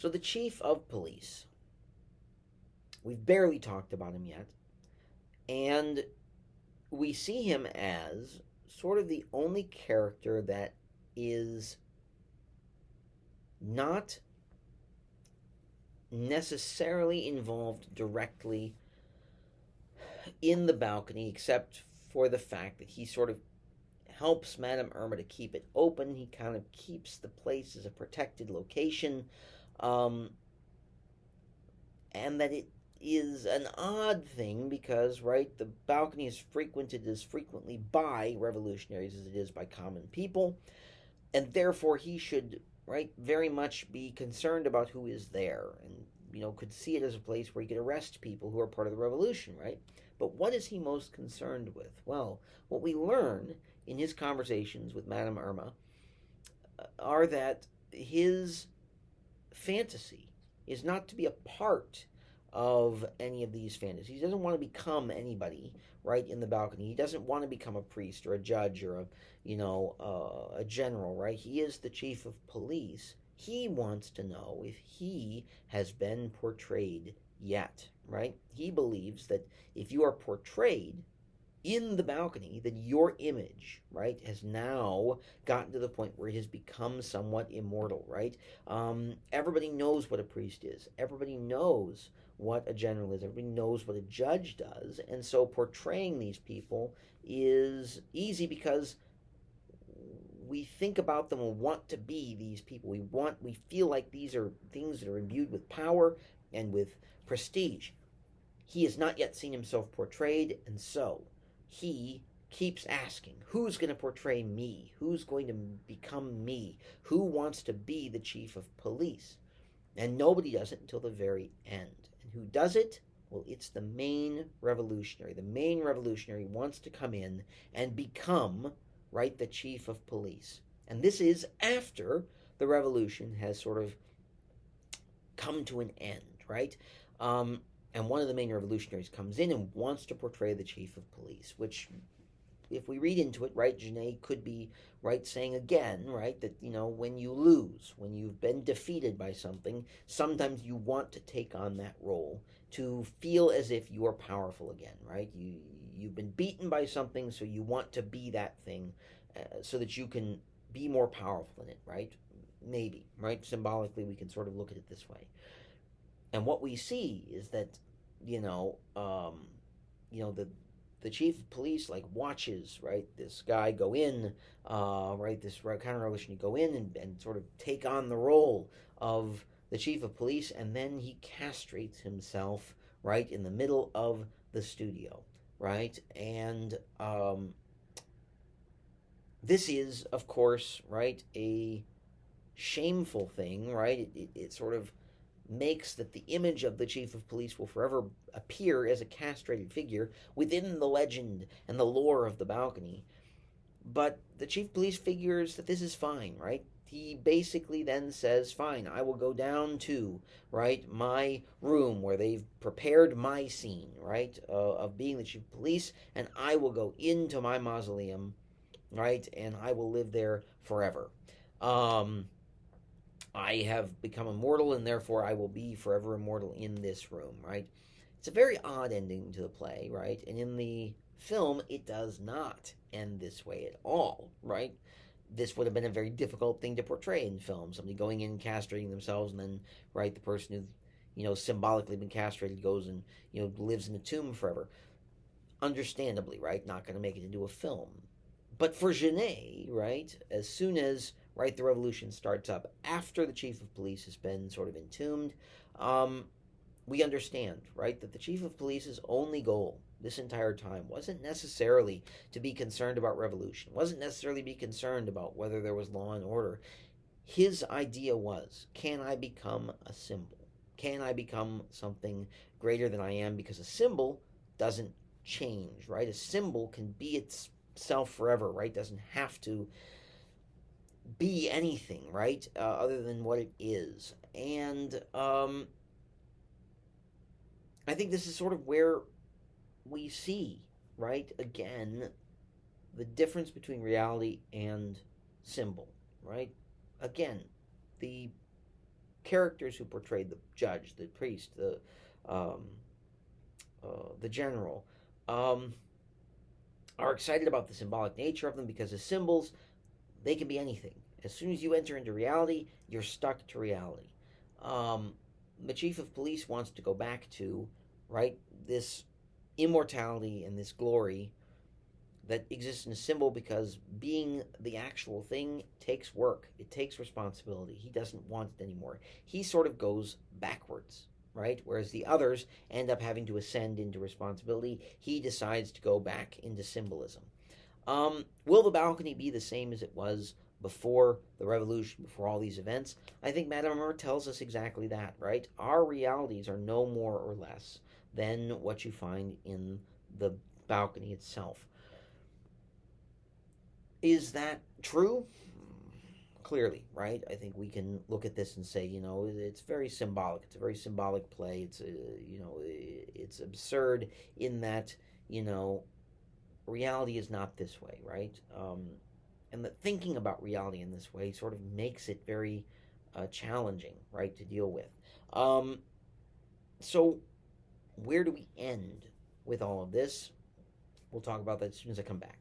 So the chief of police, we've barely talked about him yet, and we see him as sort of the only character that is not necessarily involved directly in the balcony, except for the fact that he sort of helps Madame Irma to keep it open. He kind of keeps the place as a protected location, um, and that it is an odd thing because, right, the balcony is frequented as frequently by revolutionaries as it is by common people, and therefore he should, right, very much be concerned about who is there, and could see it as a place where he could arrest people who are part of the revolution, right? But what is he most concerned with? Well, what we learn in his conversations with Madame Irma are that his fantasy is not to be a part of any of these fantasies. He doesn't want to become anybody, right, in the balcony. He doesn't want to become a priest or a judge or a general, right? He is the chief of police. He wants to know if he has been portrayed yet, right? He believes that if you are portrayed in the balcony, that your image, right, has now gotten to the point where it has become somewhat immortal, right? Everybody knows what a priest is. Everybody knows what a general is. Everybody knows what a judge does. And so portraying these people is easy because we think about them and want to be these people. We feel like these are things that are imbued with power and with prestige. He has not yet seen himself portrayed, and so he keeps asking, who's going to portray me? Who's going to become me? Who wants to be the chief of police? And nobody does it until the very end. And who does it? Well, it's the main revolutionary. The main revolutionary wants to come in and become, right, the chief of police. And this is after the revolution has sort of come to an end, right? And one of the main revolutionaries comes in and wants to portray the chief of police, which, if we read into it, right, Genet could be, right, saying again, right, that, when you lose, when you've been defeated by something, sometimes you want to take on that role to feel as if you are powerful again, right? You've been beaten by something, so you want to be that thing so that you can be more powerful in it, right? Maybe, right? Symbolically, we can sort of look at it this way. And what we see is that, the chief of police watches, right, this guy go in, right, this counter-revolutionary go in and sort of take on the role of the chief of police, and then he castrates himself, right, in the middle of the studio, right? And this is, of course, right, a shameful thing, right? It sort of makes that the image of the chief of police will forever appear as a castrated figure within the legend and the lore of the balcony. But the chief of police figures that this is fine, right? He basically then says, fine, I will go down to, right, my room where they've prepared my scene, right, of being the chief of police, and I will go into my mausoleum, right, and I will live there forever. I have become immortal, and therefore I will be forever immortal in this room, right? It's a very odd ending to the play, right? And in the film, it does not end this way at all, right? This would have been a very difficult thing to portray in film. Somebody going in and castrating themselves, and then, right, the person who, symbolically been castrated goes and, lives in a tomb forever. Understandably, right? Not going to make it into a film. But for Genet, right, as soon as, right, the revolution starts up after the chief of police has been sort of entombed, we understand, right, that the chief of police's only goal this entire time wasn't necessarily to be concerned about revolution, wasn't necessarily be concerned about whether there was law and order. His idea was, can I become a symbol? Can I become something greater than I am? Because a symbol doesn't change, right? A symbol can be itself forever, right? Doesn't have to be anything, right, other than what it is. And I think this is sort of where we see, right, again, the difference between reality and symbol, right? Again, the characters who portrayed the judge, the priest, the general, um, are excited about the symbolic nature of them because as symbols, they can be anything. As soon as you enter into reality, you're stuck to reality. Um, the chief of police wants to go back to, right, this immortality and this glory that exists in a symbol because being the actual thing takes work. It takes responsibility. He doesn't want it anymore. He sort of goes backwards, right? Whereas the others end up having to ascend into responsibility. He decides to go back into symbolism. Will the balcony be the same as it was before the revolution, before all these events? I think Madame Mur tells us exactly that, right? Our realities are no more or less than what you find in the balcony itself. Is that true? Clearly, right? I think we can look at this and say, it's very symbolic. It's a very symbolic play. It's absurd in that, reality is not this way, right? And that thinking about reality in this way sort of makes it very challenging, right, to deal with. So, where do we end with all of this? We'll talk about that as soon as I come back.